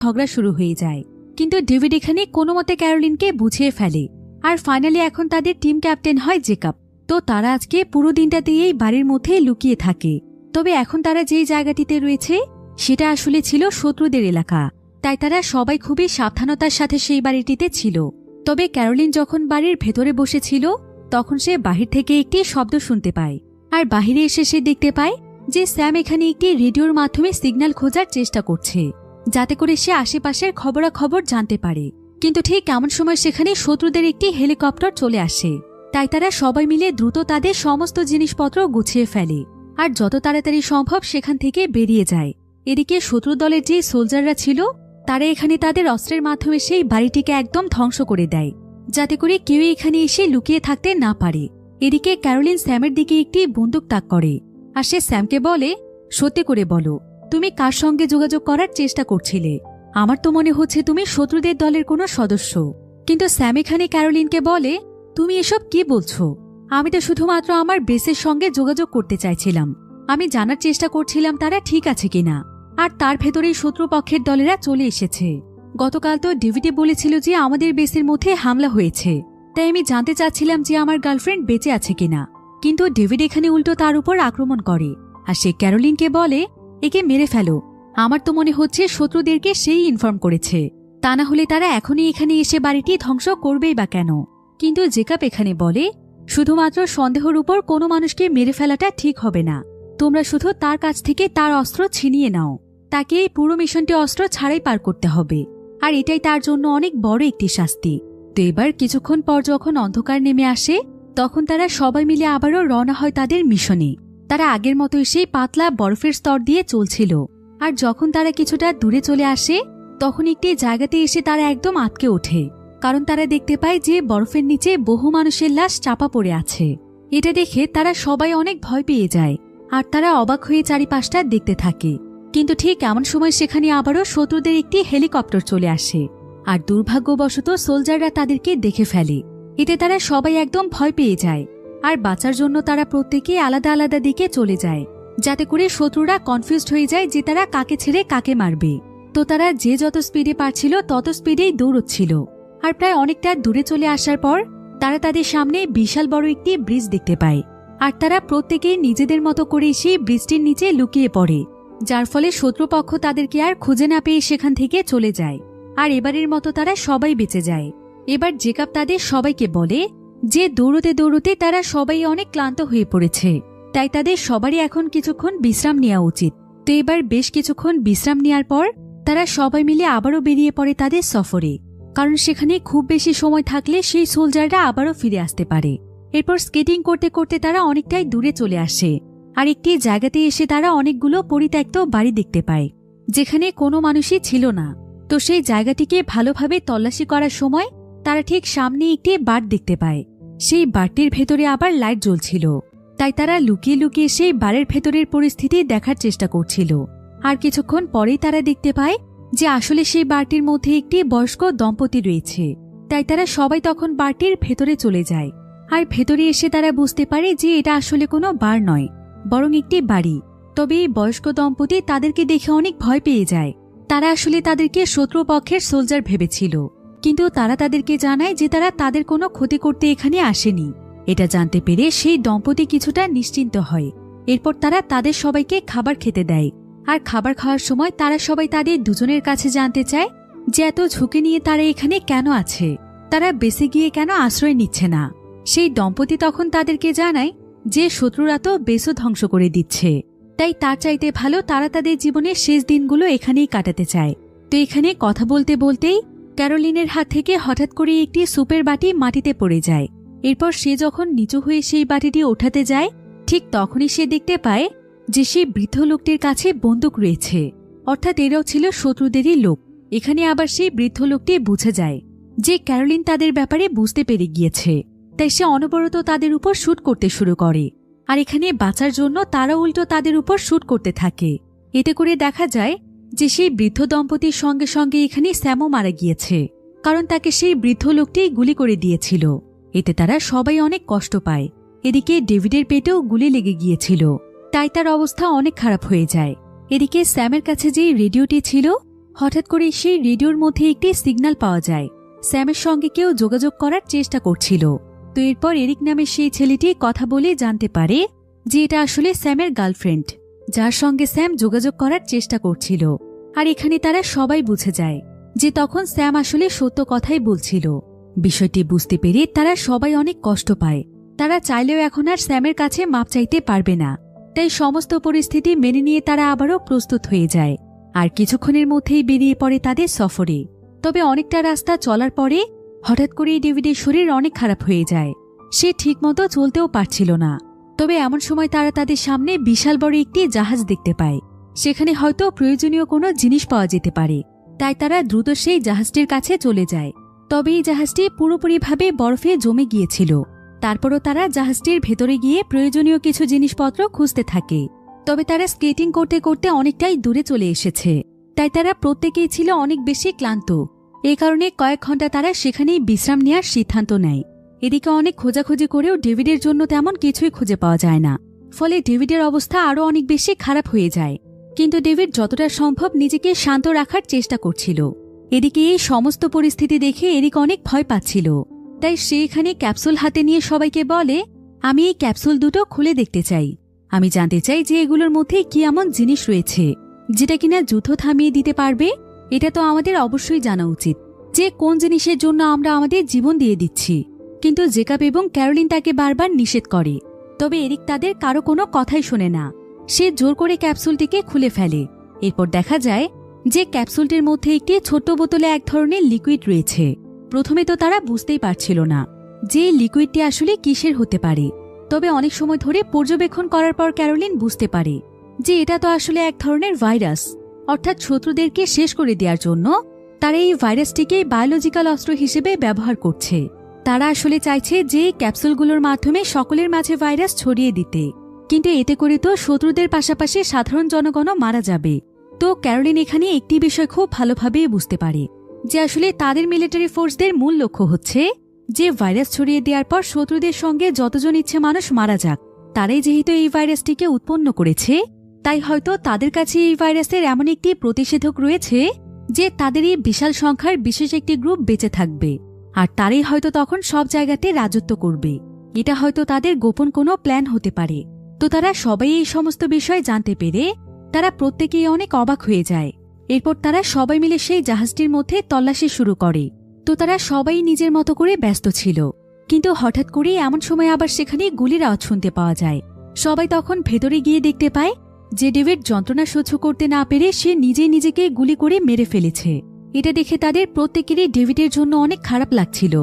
ঝগড়া শুরু হয়ে যায়। কিন্তু ডেভিড এখানে কোনো মতে ক্যারোলিনকে বুঝিয়ে ফেলে। আর ফাইনালি এখন তাদের টিম ক্যাপ্টেন হয় জেকব। তো তারা আজকে পুরো দিনটাতে এই বাড়ির মধ্যে লুকিয়ে থাকে। তবে এখন তারা যেই জায়গাটিতে রয়েছে সেটা আসলে ছিল শত্রুদের এলাকা, তাই তারা সবাই খুবই সাবধানতার সাথে সেই বাড়িটিতে ছিল। তবে ক্যারোলিন যখন বাড়ির ভেতরে বসেছিল তখন সে বাহির থেকে একটি শব্দ শুনতে পায়। আর বাহিরে এসে সে দেখতে পায় যে স্যাম এখানে একটি রেডিওর মাধ্যমে সিগন্যাল খোঁজার চেষ্টা করছে, যাতে করে সে আশেপাশের খবরাখবর জানতে পারে। কিন্তু ঠিক এমন সময় সেখানে শত্রুদের একটি হেলিকপ্টার চলে আসে। তাই তারা সবাই মিলে দ্রুত তাদের সমস্ত জিনিসপত্র গুছিয়ে ফেলে আর যত তাড়াতাড়ি সম্ভব সেখান থেকে বেরিয়ে যায়। এদিকে শত্রু দলের যে সোলজাররা ছিল তারা এখানে তাদের অস্ত্রের মাধ্যমে সেই বাড়িটিকে একদম ধ্বংস করে দেয়, যাতে করে কেউ এখানে এসে লুকিয়ে থাকতে না পারে। এদিকে ক্যারোলিন স্যামের দিকে একটি বন্দুক তাক করে আর সে স্যামকে বলে, সত্যি করে বলো, তুমি কার সঙ্গে যোগাযোগ করার চেষ্টা করছিলে? আমার তো মনে হচ্ছে তুমি শত্রুদের দলের কোনো সদস্য। কিন্তু স্যাম এখানে ক্যারোলিনকে বলে, তুমি এসব কি বলছো? আমি তো শুধুমাত্র আমার বেসের সঙ্গে যোগাযোগ করতে চাইছিলাম। আমি জানার চেষ্টা করছিলাম তারা ঠিক আছে কিনা। আর তার ভেতরেই শত্রুপক্ষের দলেরা চলে এসেছে। গতকাল তো ডেভিডে বলেছিল যে আমাদের বেসের মধ্যে হামলা হয়েছে, তাই আমি জানতে চাচ্ছিলাম যে আমার গার্লফ্রেন্ড বেঁচে আছে কিনা। কিন্তু ডেভিড এখানে উল্টো তার উপর আক্রমণ করে আর সে ক্যারোলিনকে বলে, একে মেরে ফেলো। আমার তো মনে হচ্ছে শত্রুদেরকে সেই ইনফর্ম করেছে, তা না হলে তারা এখনই এখানে এসে বাড়িটি ধ্বংস করবেই বা কেন? কিন্তু জেকব এখানে বলে, শুধুমাত্র সন্দেহের উপর কোনো মানুষকে মেরে ফেলাটা ঠিক হবে না। তোমরা শুধু তার কাছ থেকে তার অস্ত্র ছিনিয়ে নাও। তাকে এই পুরো মিশনটি অস্ত্র ছাড়াই পার করতে হবে, আর এটাই তার জন্য অনেক বড় একটি শাস্তি। তো এবার কিছুক্ষণ পর যখন অন্ধকার নেমে আসে তখন তারা সবাই মিলে আবারও রওনা হয় তাদের মিশনে। তারা আগের মতোই সেই পাতলা বরফের স্তর দিয়ে চলছিল। আর যখন তারা কিছুটা দূরে চলে আসে তখন একটি জায়গাতে এসে তারা একদম আটকে ওঠে, কারণ তারা দেখতে পায় যে বরফের নিচে বহু মানুষের লাশ চাপা পড়ে আছে। এটা দেখে তারা সবাই অনেক ভয় পেয়ে যায় আর তারা অবাক হয়ে চারিপাশটা দেখতে থাকে। কিন্তু ঠিক এমন সময় সেখানে আবারও শত্রুদের একটি হেলিকপ্টার চলে আসে আর দুর্ভাগ্যবশত সোলজাররা তাদেরকে দেখে ফেলে। এতে তারা সবাই একদম ভয় পেয়ে যায় আর বাঁচার জন্য তারা প্রত্যেকে আলাদা আলাদা দিকে চলে যায়, যাতে করে শত্রুরা কনফিউজড হয়ে যায় যে তারা কাকে ছেড়ে কাকে মারবে। তো তারা যে যত স্পিডে পারছিল তত স্পিডেই দৌড়চ্ছিল। আর প্রায় অনেকটা দূরে চলে আসার পর তারা তাদের সামনে বিশাল বড় একটি ব্রিজ দেখতে পায়। আর তারা প্রত্যেকেই নিজেদের মতো করে সেই ব্রিজটির নিচে লুকিয়ে পড়ে, যার ফলে শত্রুপক্ষ তাদেরকে আর খুঁজে না পেয়ে সেখান থেকে চলে যায়। আর এবারের মতো তারা সবাই বেঁচে যায়। এবার জেকব তাদের সবাইকে বলে যে দৌড়তে দৌড়তে তারা সবাই অনেক ক্লান্ত হয়ে পড়েছে, তাই তাদের সবারই এখন কিছুক্ষণ বিশ্রাম নেওয়া উচিত। তো এবার বেশ কিছুক্ষণ বিশ্রাম নেওয়ার পর তারা সবাই মিলে আবারও বেরিয়ে পড়ে তাদের সফরে, কারণ সেখানে খুব বেশি সময় থাকলে সেই সোলজাররা আবারও ফিরে আসতে পারে। এরপর স্কেটিং করতে করতে তারা অনেকটাই দূরে চলে আসে আর একটি জায়গাতে এসে তারা অনেকগুলো পরিত্যক্ত বাড়ি দেখতে পায়, যেখানে কোনো মানুষই ছিল না। তো সেই জায়গাটিকে ভালোভাবে তল্লাশি করার সময় তারা ঠিক সামনে একটি বার দেখতে পায়। সেই বারটির ভেতরে আবার লাইট জ্বলছিল, তাই তারা লুকিয়ে লুকিয়ে সেই বারের ভেতরের পরিস্থিতি দেখার চেষ্টা করছিল। আর কিছুক্ষণ পরেই তারা দেখতে পায় যে আসলে সেই বারটির মধ্যে একটি বয়স্ক দম্পতি রয়েছে। তাই তারা সবাই তখন বারটির ভেতরে চলে যায়। আর ভেতরে এসে তারা বুঝতে পারে যে এটা আসলে কোনো বার নয়, বরং একটি বাড়ি। তবে এই বয়স্ক দম্পতি তাদেরকে দেখে অনেক ভয় পেয়ে যায়। তারা আসলে তাদেরকে শত্রুপক্ষের সোলজার ভেবেছিল, কিন্তু তারা তাদেরকে জানায় যে তারা তাদের কোনো ক্ষতি করতে এখানে আসেনি। এটা জানতে পেরে সেই দম্পতি কিছুটা নিশ্চিন্ত হয়। এরপর তারা তাদের সবাইকে খাবার খেতে দেয়। আর খাবার খাওয়ার সময় তারা সবাই তাদের দুজনের কাছে জানতে চায় যে এত ঝুঁকি নিয়ে তারা এখানে কেন আছে, তারা বেঁচে গিয়ে কেন আশ্রয় নিচ্ছে না। সেই দম্পতি তখন তাদেরকে জানায় যে শত্রুরা তো বেসও ধ্বংস করে দিচ্ছে, তাই তার চাইতে ভালো তারা তাদের জীবনের শেষ দিনগুলো এখানেই কাটাতে চায়। তো এখানে কথা বলতে বলতেই ক্যারোলিনের হাত থেকে হঠাৎ করে একটি সুপের বাটি মাটিতে পড়ে যায়। এরপর সে যখন নিচু হয়ে সেই বাটিটি ওঠাতে যায় ঠিক তখনই সে দেখতে পায় যে সেই বৃদ্ধ লোকটির কাছে বন্দুক রয়েছে, অর্থাৎ এরাও ছিল শত্রুদেরই লোক। এখানে আবার সেই বৃদ্ধ লোকটি বুঝে যায় যে ক্যারোলিন তাদের ব্যাপারে বুঝতে পেরে গিয়েছে, তাই সে অনবরত তাদের উপর শুট করতে শুরু করে। আর এখানে বাঁচার জন্য তারা উল্টো তাদের উপর শুট করতে থাকে। এতে করে দেখা যায় যে সেই বৃদ্ধ দম্পতির সঙ্গে সঙ্গে এখানে স্যামও মারা গিয়েছে, কারণ তাকে সেই বৃদ্ধ লোকটি গুলি করে দিয়েছিল। এতে তারা সবাই অনেক কষ্ট পায়। এদিকে ডেভিডের পেটেও গুলি লেগে গিয়েছিল, তাই তার অবস্থা অনেক খারাপ হয়ে যায়। এদিকে স্যামের কাছে যে রেডিওটি ছিল হঠাৎ করে সেই রেডিওর মধ্যে একটি সিগন্যাল পাওয়া যায়। স্যামের সঙ্গে কেউ যোগাযোগ করার চেষ্টা করছিল। তো এরপর এরিক নামের সেই ছেলেটি কথা বলে জানতে পারে যে এটা আসলে স্যামের গার্লফ্রেন্ড, যার সঙ্গে স্যাম যোগাযোগ করার চেষ্টা করছিল। আর এখানে তারা সবাই বুঝে যায় যে তখন স্যাম আসলে সত্য কথাই বলছিল। বিষয়টি বুঝতে পেরে তারা সবাই অনেক কষ্ট পায়। তারা চাইলেও এখন আর স্যামের কাছে মাপ চাইতে পারবে না। তাই সমস্ত পরিস্থিতি মেনে নিয়ে তারা আবারও প্রস্তুত হয়ে যায় আর কিছুক্ষণের মধ্যেই বেরিয়ে পড়ে তাদের সফরে। তবে অনেকটা রাস্তা চলার পরে হঠাৎ করেই ডেভিডের শরীর অনেক খারাপ হয়ে যায়। সে ঠিকমতো চলতেও পারছিল না। তবে এমন সময় তারা তাদের সামনে বিশাল বড় একটি জাহাজ দেখতে পায়। সেখানে হয়তো প্রয়োজনীয় কোনো জিনিস পাওয়া যেতে পারে। তাই তারা দ্রুত সেই জাহাজটির কাছে চলে যায়। তবে এই জাহাজটি পুরোপুরিভাবে বরফে জমে গিয়েছিল। তারপরও তারা জাহাজটির ভেতরে গিয়ে প্রয়োজনীয় কিছু জিনিসপত্র খুঁজতে থাকে। তবে তারা স্কেটিং করতে করতে অনেকটাই দূরে চলে এসেছে। তাই তারা প্রত্যেকেই ছিল অনেক বেশি ক্লান্ত। এই কারণে কয়েক ঘন্টা তারা সেখানেই বিশ্রাম নেওয়ার সিদ্ধান্ত নেয়। এদিকে অনেক খোঁজাখুঁজি করেও ডেভিডের জন্য তেমন কিছুই খুঁজে পাওয়া যায় না। ফলে ডেভিডের অবস্থা আরও অনেক বেশি খারাপ হয়ে যায়। কিন্তু ডেভিড যতটা সম্ভব নিজেকে শান্ত রাখার চেষ্টা করছিল। এদিকে এই সমস্ত পরিস্থিতি দেখে এরিক অনেক ভয় পাচ্ছিল। তাই সে এখানে ক্যাপসুল হাতে নিয়ে সবাইকে বলে, আমি এই ক্যাপসুল দুটো খুলে দেখতে চাই। আমি জানতে চাই যে এগুলোর মধ্যে কি এমন জিনিস রয়েছে যেটা কিনা যুদ্ধ থামিয়ে দিতে পারবে। এটা তো আমাদের অবশ্যই জানা উচিত যে কোন জিনিসের জন্য আমরা আমাদের জীবন দিয়ে দিচ্ছি। কিন্তু জেকাব এবং ক্যারোলিন তাকে বারবার নিষেধ করে। তবে এরিক তাদের কারো কোনো কথাই শোনে না। সে জোর করে ক্যাপসুলটিকে খুলে ফেলে। এরপর দেখা যায় যে ক্যাপসুলটির মধ্যে একটি ছোট্ট বোতলে এক ধরনের লিকুইড রয়েছে। প্রথমে তো তারা বুঝতেই পারছিল না যে লিকুইডটি আসলে কিসের হতে পারে। তবে অনেক সময় ধরে পর্যবেক্ষণ করার পর ক্যারোলিন বুঝতে পারে যে এটা তো আসলে এক ধরনের ভাইরাস। অর্থাৎ শত্রুদেরকে শেষ করে দেওয়ার জন্য তারা এই ভাইরাসটিকে বায়োলজিক্যাল অস্ত্র হিসেবে ব্যবহার করছে। তারা আসলে চাইছে যে ক্যাপসুলগুলোর মাধ্যমে সকলের মাঝে ভাইরাস ছড়িয়ে দিতে। কিন্তু এতে করে তো শত্রুদের পাশাপাশি সাধারণ জনগণও মারা যাবে। তো ক্যারোলিন এখানে একটি বিষয় খুব ভালোভাবেই বুঝতে পারে যে আসলে তাদের মিলিটারি ফোর্সদের মূল লক্ষ্য হচ্ছে যে ভাইরাস ছড়িয়ে দেওয়ার পর শত্রুদের সঙ্গে যতজন ইচ্ছে মানুষ মারা যাক। তারাই যেহেতু এই ভাইরাসটিকে উৎপন্ন করেছে, তাই হয়তো তাদের কাছে এই ভাইরাসের এমন একটি প্রতিষেধক রয়েছে যে তাদের এই বিশাল সংখ্যার বিশেষ একটি গ্রুপ বেঁচে থাকবে। আর তারাই হয়তো তখন সব জায়গাতে রাজত্ব করবে। এটা হয়তো তাদের গোপন কোনো প্ল্যান হতে পারে। তো তারা সবাই এই সমস্ত বিষয় জানতে পেরে তারা প্রত্যেকেই অনেক অবাক হয়ে যায়। এরপর তারা সবাই মিলে সেই জাহাজটির মধ্যে তল্লাশি শুরু করে। তো তারা সবাই নিজের মতো করে ব্যস্ত ছিল। কিন্তু হঠাৎ করে এমন সময় আবার সেখানে গুলির আওয়াজ শুনতে পাওয়া যায়। সবাই তখন ভেতরে গিয়ে দেখতে পায় যে ডেভিড যন্ত্রণা সহ্য করতে না পেরে সে নিজেই নিজেকে গুলি করে মেরে ফেলেছে। এটা দেখে তাদের প্রত্যেকেরই ডেভিডের জন্য অনেক খারাপ লাগছিল।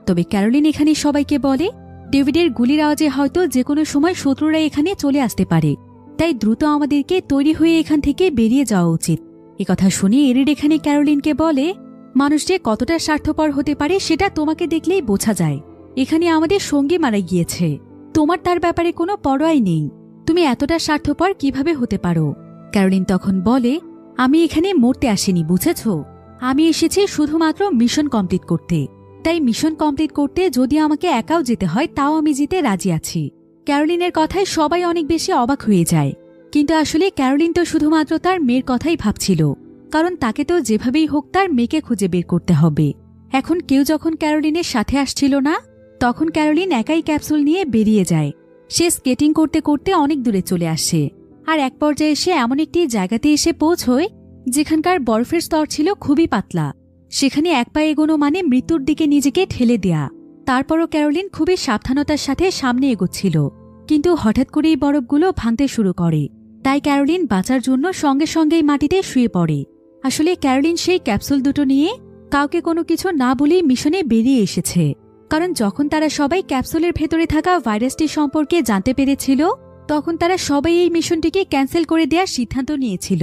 তবে ক্যারোলিন এখানে সবাইকে বলে ডেভিডের গুলির আওয়াজে হয়তো যে কোনো সময় শত্রুরা এখানে চলে আসতে পারে। তাই দ্রুত আমাদেরকে তৈরি হয়ে এখান থেকে বেরিয়ে যাওয়া উচিত। একথা শুনে এরিড এখানে ক্যারোলিনকে বলে, মানুষ যে কতটা স্বার্থপর হতে পারে সেটা তোমাকে দেখলেই বোঝা যায়। এখানে আমাদের সঙ্গী মারা গিয়েছে, তোমার তার ব্যাপারে কোনো পরোয়াই নেই। তুমি এতটা স্বার্থপর কিভাবে হতে পারো? ক্যারোলিন তখন বলে, আমি এখানে মরতে আসিনি, বুঝেছ? আমি এসেছি শুধুমাত্র মিশন কমপ্লিট করতে। তাই মিশন কমপ্লিট করতে যদি আমাকে একাও যেতে হয় তাও আমি যেতে রাজি আছি। ক্যারোলিনের কথায় সবাই অনেক বেশি অবাক হয়ে যায়। কিন্তু আসলে ক্যারোলিন তো শুধুমাত্র তার মেয়ের কথাই ভাবছিল, কারণ তাকে তো যেভাবেই হোক তার মেয়েকে খুঁজে বের করতে হবে। এখন কেউ যখন ক্যারোলিনের সাথে আসছিল না, তখন ক্যারোলিন একাই ক্যাপসুল নিয়ে বেরিয়ে যায়। সে স্কেটিং করতে করতে অনেক দূরে চলে আসে। আর এক পর্যায়ে সে এমন একটি জায়গাতে এসে পৌঁছয় যেখানকার বরফের স্তর ছিল খুবই পাতলা। সেখানে এক পা এগোনো মানে মৃত্যুর দিকে নিজেকে ঠেলে দেয়া। তারপরও ক্যারোলিন খুবই সাবধানতার সাথে সামনে এগোচ্ছিল। কিন্তু হঠাৎ করেই বরফগুলো ভাঙতে শুরু করে। তাই ক্যারোলিন বাঁচার জন্য সঙ্গে সঙ্গেই মাটিতে শুয়ে পড়ে। আসলে ক্যারোলিন সেই ক্যাপসুল দুটো নিয়ে কাউকে কোনো কিছু না বলেই মিশনে বেরিয়ে এসেছে। কারণ যখন তারা সবাই ক্যাপসুলের ভেতরে থাকা ভাইরাসটি সম্পর্কে জানতে পেরেছিল, তখন তারা সবাই এই মিশনটিকে ক্যান্সেল করে দেওয়ার সিদ্ধান্ত নিয়েছিল।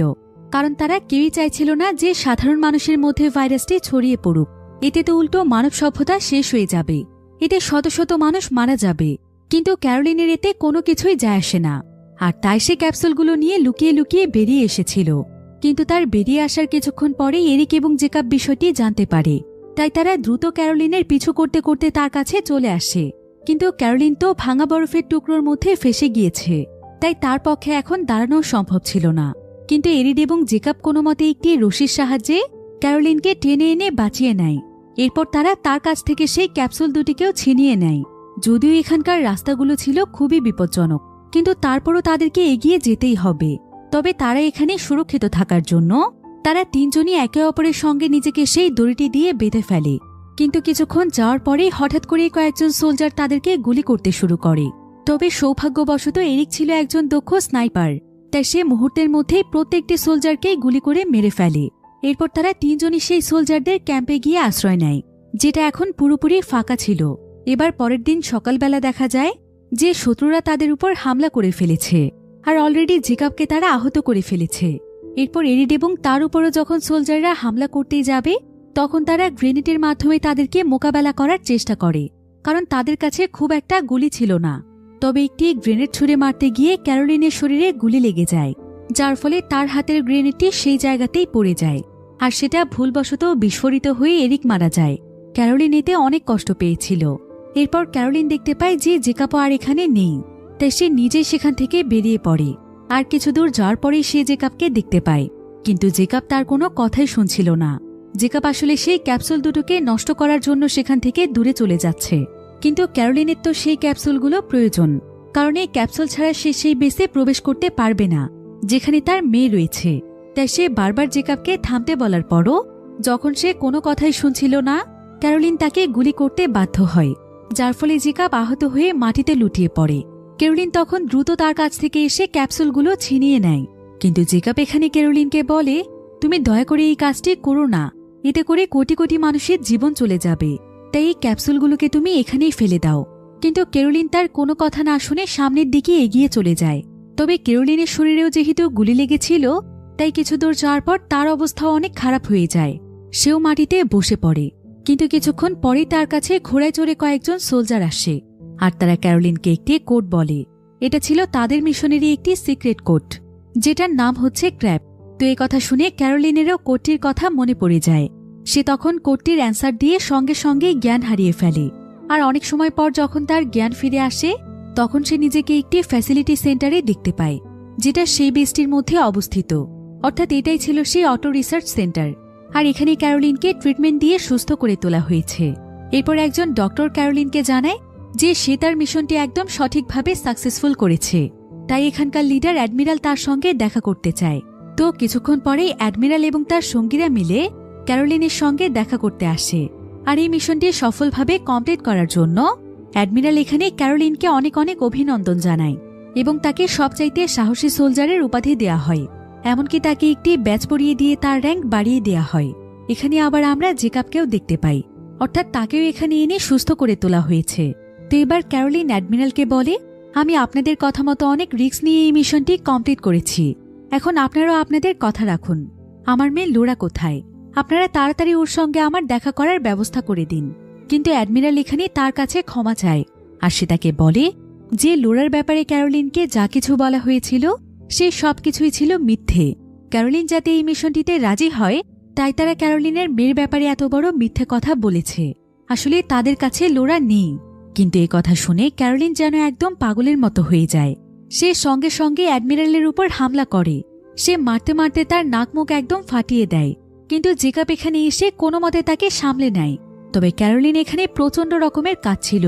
কারণ তারা কেউই চাইছিল না যে সাধারণ মানুষের মধ্যে ভাইরাসটি ছড়িয়ে পড়ুক। এতে তো উল্টো মানব সভ্যতা শেষ হয়ে যাবে, এতে শত শত মানুষ মারা যাবে। কিন্তু ক্যারোলিনের এতে কোনো কিছুই যায় আসে না। আর তাই সে ক্যাপসুলগুলো নিয়ে লুকিয়ে লুকিয়ে বেরিয়ে এসেছিল। কিন্তু তার বেরিয়ে আসার কিছুক্ষণ পরেই এরিক এবং জেকাব বিষয়টি জানতে পারে। তাই তারা দ্রুত ক্যারোলিনের পিছু করতে করতে তার কাছে চলে আসে। কিন্তু ক্যারোলিন তো ভাঙা বরফের টুকরোর মধ্যে ফেসে গিয়েছে, তাই তার পক্ষে এখন দাঁড়ানো সম্ভব ছিল না। কিন্তু এরিড এবং জেকাব কোনো মতে একটি রশির সাহায্যে ক্যারোলিনকে টেনে এনে বাঁচিয়ে নেয়। এরপর তারা তার কাছ থেকে সেই ক্যাপসুল দুটিকেও ছিনিয়ে নেয়। যদিও এখানকার রাস্তাগুলো ছিল খুবই বিপজ্জনক, কিন্তু তারপরও তাদেরকে এগিয়ে যেতেই হবে। তবে তারা এখানে সুরক্ষিত থাকার জন্য তারা তিনজনই একে অপরের সঙ্গে নিজেকে সেই দড়িটি দিয়ে বেঁধে ফেলে। কিন্তু কিছুক্ষণ যাওয়ার পরেই হঠাৎ করে কয়েকজন সোলজার তাদেরকে গুলি করতে শুরু করে। তবে সৌভাগ্যবশত এরিক ছিল একজন দক্ষ স্নাইপার, তাই সে মুহূর্তের মধ্যেই প্রত্যেকটি সোলজারকেই গুলি করে মেরে ফেলে। এরপর তারা তিনজনই সেই সোলজারদের ক্যাম্পে গিয়ে আশ্রয় নেয়, যেটা এখন পুরোপুরি ফাঁকা ছিল। এবার পরের দিন সকালবেলা দেখা যায় যে শত্রুরা তাদের উপর হামলা করে ফেলেছে, আর অলরেডি জেকাবকে তারা আহত করে ফেলেছে। এরপর এরিড এবং তার উপরও যখন সোলজাররা হামলা করতেই যাবে, তখন তারা গ্রেনেডের মাধ্যমে তাদেরকে মোকাবেলা করার চেষ্টা করে, কারণ তাদের কাছে খুব একটা গুলি ছিল না। তবে একটি গ্রেনেড ছুঁড়ে মারতে গিয়ে ক্যারোলিনের শরীরে গুলি লেগে যায়, যার ফলে তার হাতের গ্রেনেডটি সেই জায়গাতেই পড়ে যায়, আর সেটা ভুলবশত বিস্ফোরিত হয়ে এরিক মারা যায়। ক্যারোলিন এতে অনেক কষ্ট পেয়েছিল। এরপর ক্যারোলিন দেখতে পায় যে জেকাব আর এখানে নেই, তাই সে নিজেই সেখান থেকে বেরিয়ে পড়ে। আর কিছু দূর যাওয়ার পরেই সে জেকাবকে দেখতে পায়, কিন্তু জেকাব তার কোনো কথাই শুনছিল না। জেকাব আসলে সেই ক্যাপসুল দুটোকে নষ্ট করার জন্য সেখান থেকে দূরে চলে যাচ্ছে, কিন্তু ক্যারোলিনের তো সেই ক্যাপসুলগুলো প্রয়োজন, কারণ এই ক্যাপসুল ছাড়া সে সেই বেসে প্রবেশ করতে পারবে না যেখানে তার মেয়ে রয়েছে। তাই সে বারবার জেকাবকে থামতে বলার পরও যখন সে কোনো কথাই শুনছিল না, ক্যারোলিন তাকে গুলি করতে বাধ্য হয়, যার ফলে জেকাব আহত হয়ে মাটিতে লুটিয়ে পড়ে। ক্যারোলিন তখন দ্রুত তার কাছ থেকে এসে ক্যাপসুলগুলো ছিনিয়ে নেয়, কিন্তু জেকাব এখানে ক্যারোলিনকে বলে, তুমি দয়া করে এই কাজটি করো না, এতে করে কোটি কোটি মানুষের জীবন চলে যাবে, তাই এই ক্যাপসুলগুলোকে তুমি এখানেই ফেলে দাও। কিন্তু ক্যারোলিন তার কোনো কথা না শুনে সামনের দিকে এগিয়ে চলে যায়। তবে ক্যারোলিনের শরীরেও যেহেতু গুলি লেগেছিল, তাই কিছু দূর যাওয়ার পর তার অবস্থাও অনেক খারাপ হয়ে যায়। সেও মাটিতে বসে পড়ে, কিন্তু কিছুক্ষণ পরেই তার কাছে ঘোড়ায় চড়ে কয়েকজন সোলজার আসে, আর তারা ক্যারোলিনকে একটি কোড বলে। এটা ছিল তাদের মিশনেরই একটি সিক্রেট কোড, যেটার নাম হচ্ছে ক্র্যাব। তো এই কথা শুনে ক্যারোলিনেরও কোডটির কথা মনে পড়ে যায়। সে তখন কোডটির অ্যান্সার দিয়ে সঙ্গে সঙ্গে জ্ঞান হারিয়ে ফেলে। আর অনেক সময় পর যখন তার জ্ঞান ফিরে আসে, তখন সে নিজেকে একটি ফ্যাসিলিটি সেন্টারে দেখতে পায়, যেটা সেই বেসটির মধ্যে অবস্থিত। অর্থাৎ এটাই ছিল সেই অটো রিসার্চ সেন্টার, আর এখানে ক্যারোলিনকে ট্রিটমেন্ট দিয়ে সুস্থ করে তোলা হয়েছে। এরপর একজন ডক্টর ক্যারোলিনকে জানায় যে সে তার মিশনটি একদম সঠিকভাবে সাকসেসফুল করেছে, তাই এখানকার লিডার অ্যাডমিরাল তার সঙ্গে দেখা করতে চায়। তো কিছুক্ষণ পরেই অ্যাডমিরাল এবং তার সঙ্গীরা মিলে ক্যারোলিনের সঙ্গে দেখা করতে আসে। আর এই মিশনটি সফলভাবে কমপ্লিট করার জন্য অ্যাডমিরাল এখানে ক্যারোলিনকে অনেক অনেক অভিনন্দন জানায় এবং তাকে সবচাইতে সাহসী সোলজারের উপাধি দেয়া হয়। এমনকি তাকে একটি ব্যাচ পরিয়ে দিয়ে তার র্যাঙ্ক বাড়িয়ে দেয়া হয়। এখানে আবার আমরা জেকাবকেও দেখতে পাই, অর্থাৎ তাকেও এখানে এনে সুস্থ করে তোলা হয়েছে। তো এবার ক্যারোলিন অ্যাডমিরালকে বলে, আমি আপনাদের কথা মতো অনেক রিস্ক নিয়ে এই মিশনটি কমপ্লিট করেছি, এখন আপনারাও আপনাদের কথা রাখুন। আমার মেয়ে লোরা কোথায়? আপনারা তাড়াতাড়ি ওর সঙ্গে আমার দেখা করার ব্যবস্থা করে দিন। কিন্তু অ্যাডমিরাল এখানে তার কাছে ক্ষমা চায়, আর সে তাকে বলে যে লোরার ব্যাপারে ক্যারোলিনকে যা কিছু বলা হয়েছিল সে সবকিছুই ছিল মিথ্যে। ক্যারোলিন যাতে এই মিশনটিতে রাজি হয়, তাই তারা ক্যারোলিনের মেয়ের ব্যাপারে এত বড় মিথ্যে কথা বলেছে। আসলে তাদের কাছে লোরা নেই। কিন্তু এই কথা শুনে ক্যারোলিন যেন একদম পাগলের মতো হয়ে যায়। সে সঙ্গে সঙ্গে অ্যাডমিরালের উপর হামলা করে। সে মারতে মারতে তার নাক মুখ একদম ফাটিয়ে দেয়, কিন্তু জেকাব এখানে এসে কোনো মতে তাকে সামলে নেয়। তবে ক্যারোলিন এখানে প্রচণ্ড রকমের কাজ ছিল,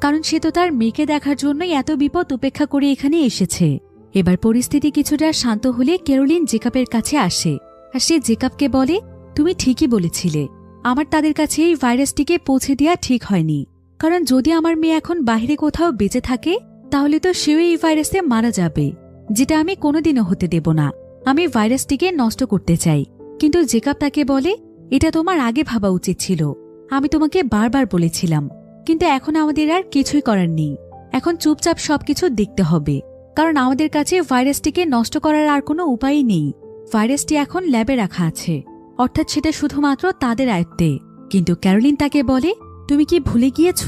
কারণ সে তো তার মেয়েকে দেখার জন্যই এত বিপদ উপেক্ষা করে এখানে এসেছে। এবার পরিস্থিতি কিছুটা শান্ত হলে ক্যারোলিন জেকাবের কাছে আসে, আর সে জেকাবকে বলে, তুমি ঠিকই বলেছিলে, আমার তাদের কাছে এই ভাইরাসটিকে পৌঁছে দেওয়া ঠিক হয়নি। কারণ যদি আমার মেয়ে এখন বাইরে কোথাও বেঁচে থাকে, তাহলে তো সেও এই ভাইরাসে মারা যাবে, যেটা আমি কোনোদিনও হতে দেব না। আমি ভাইরাসটিকে নষ্ট করতে চাই। কিন্তু জেকাব তাকে বলে, এটা তোমার আগে ভাবা উচিত ছিল, আমি তোমাকে বারবার বলেছিলাম। কিন্তু এখন আমাদের আর কিছুই করার নেই, এখন চুপচাপ সবকিছু দেখতে হবে, কারণ আমাদের কাছে ভাইরাসটিকে নষ্ট করার আর কোনো উপায়ই নেই। ভাইরাসটি এখন ল্যাবে রাখা আছে, অর্থাৎ সেটা শুধুমাত্র তাদের আয়ত্তে। কিন্তু ক্যারোলিন তাকে বলে, তুমি কি ভুলে গিয়েছ,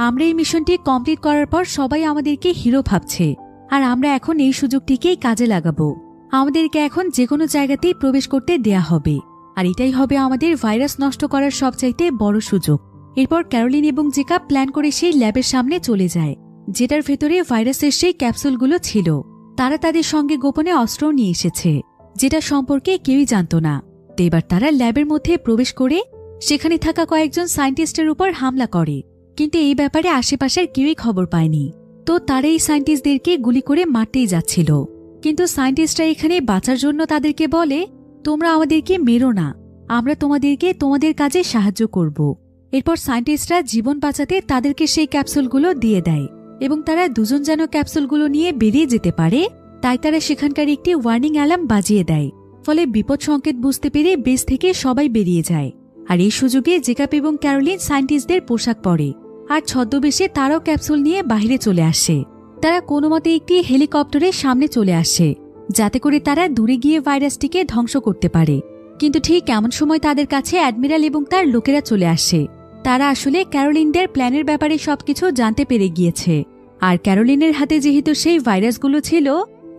আমরা এই মিশনটি কমপ্লিট করার পর সবাই আমাদেরকে হিরো ভাবছে, আর আমরা এখন এই সুযোগটিকেই কাজে লাগাবো। আমাদেরকে এখন যে কোনো জায়গাতেই প্রবেশ করতে দেয়া হবে, আর এটাই হবে আমাদের ভাইরাস নষ্ট করার সবচাইতে বড় সুযোগ। এরপর ক্যারোলিন এবং জেকাব প্ল্যান করে সেই ল্যাবের সামনে চলে যায়, যেটার ভেতরে ভাইরাসের সেই ক্যাপসুলগুলো ছিল। তারা তাদের সঙ্গে গোপনে অস্ত্রও নিয়ে এসেছে। যেটা সম্পর্কে কেউই জানত না। তো এবার তারা ল্যাবের মধ্যে প্রবেশ করে সেখানে থাকা কয়েকজন সায়েন্টিস্টের উপর হামলা করে, কিন্তু এই ব্যাপারে আশেপাশের কেউই খবর পায়নি। তো তারা এই সায়েন্টিস্টদেরকে গুলি করে মারতেই যাচ্ছিল, কিন্তু সায়েন্টিস্টরা এখানে বাঁচার জন্য তাদেরকে বলে, তোমরা আমাদেরকে মেরো না, আমরা তোমাদেরকে তোমাদের কাজে সাহায্য করব। এরপর সায়েন্টিস্টরা জীবন বাঁচাতে তাদেরকে সেই ক্যাপসুলগুলো দিয়ে দেয় এবং তারা দুজন যেন ক্যাপসুলগুলো নিয়ে বেরিয়ে যেতে পারে, তাই তারা সেখানকার একটি ওয়ার্নিং অ্যালার্ম বাজিয়ে দেয়। ফলে বিপদ সংকেত বুঝতে পেরে বেস থেকে সবাই বেরিয়ে যায়। আর এই সুযোগে জেকাব এবং ক্যারোলিন সায়েন্টিস্টদের পোশাক পরে আর ছদ্মবেশে তারাও ক্যাপসুল নিয়ে বাইরে চলে আসে। তারা কোনোমতে একটি হেলিকপ্টারের সামনে চলে আসে, যাতে করে তারা দূরে গিয়ে ভাইরাসটিকে ধ্বংস করতে পারে। কিন্তু ঠিক এমন সময় তাদের কাছে অ্যাডমিরাল এবং তার লোকেরা চলে আসে। তারা আসলে ক্যারোলিনদের প্ল্যানের ব্যাপারে সবকিছু জানতে পেরে গিয়েছে। আর ক্যারোলিনের হাতে যেহেতু সেই ভাইরাসগুলো ছিল,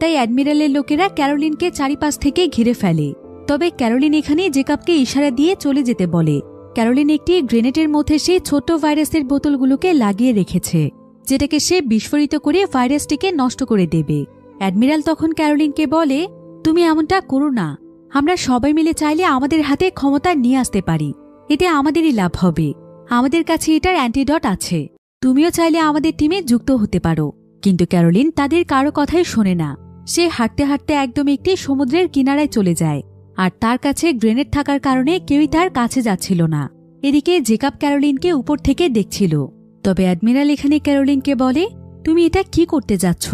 তাই অ্যাডমিরালের লোকেরা ক্যারোলিনকে চারিপাশ থেকে ঘিরে ফেলে। তবে ক্যারোলিন এখানে জেকাবকে ইশারা দিয়ে চলে যেতে বলে। ক্যারোলিন একটি গ্রেনেডের মধ্যে সেই ছোট্ট ভাইরাসের বোতলগুলোকে লাগিয়ে রেখেছে, যেটাকে সে বিস্ফোরিত করে ভাইরাসটিকে নষ্ট করে দেবে। অ্যাডমিরাল তখন ক্যারোলিনকে বলে, তুমি এমনটা করো না, আমরা সবাই মিলে চাইলে আমাদের হাতে ক্ষমতা নিয়ে আসতে পারি, এতে আমাদেরই লাভ হবে। আমাদের কাছে এটার অ্যান্টিডট আছে, তুমিও চাইলে আমাদের টিমে যুক্ত হতে পারো। কিন্তু ক্যারোলিন তাদের কারো কথাই শোনে না। সে হাঁটতে হাঁটতে একদম একটি সমুদ্রের কিনারায় চলে যায়, আর তার কাছে গ্রেনেড থাকার কারণে কেউই তার কাছে যাচ্ছিল না। এদিকে জেকাব ক্যারোলিনকে উপর থেকে দেখছিল। তবে অ্যাডমিরাল এখানে ক্যারোলিনকে বলে, তুমি এটা কি করতে যাচ্ছ?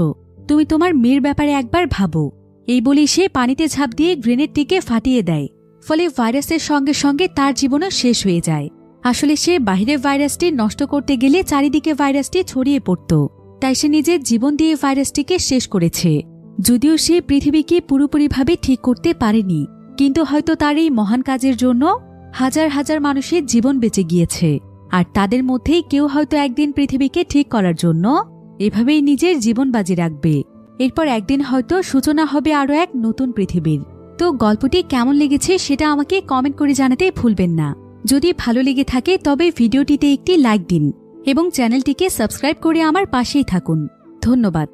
তুমি তোমার মেয়ের ব্যাপারে একবার ভাবো। এই বলে সে পানিতে ঝাঁপ দিয়ে গ্রেনেডটিকে ফাটিয়ে দেয়। ফলে ভাইরাসের সঙ্গে সঙ্গে তার জীবনও শেষ হয়ে যায়। আসলে সে বাইরের ভাইরাসটি নষ্ট করতে গেলে চারিদিকে ভাইরাসটি ছড়িয়ে পড়ত, তাই সে নিজের জীবন দিয়ে ভাইরাসটিকে শেষ করেছে। যদিও সে পৃথিবীকে পুরোপুরিভাবে ঠিক করতে পারেনি, কিন্তু হয়তো তার এই মহান কাজের জন্য হাজার হাজার মানুষের জীবন বেঁচে গিয়েছে। আর তাদের মধ্যেই কেউ হয়তো একদিন পৃথিবীকে ঠিক করার জন্য এভাবেই নিজের জীবন বাজি রাখবে। এরপর একদিন হয়তো সূচনা হবে আরও এক নতুন পৃথিবীর। তো গল্পটি কেমন লেগেছে সেটা আমাকে কমেন্ট করে জানাতে ভুলবেন না। যদি ভালো লেগে থাকে তবে ভিডিওটিতে একটি লাইক দিন এবং চ্যানেলটিকে সাবস্ক্রাইব করে আমার পাশেই থাকুন। ধন্যবাদ।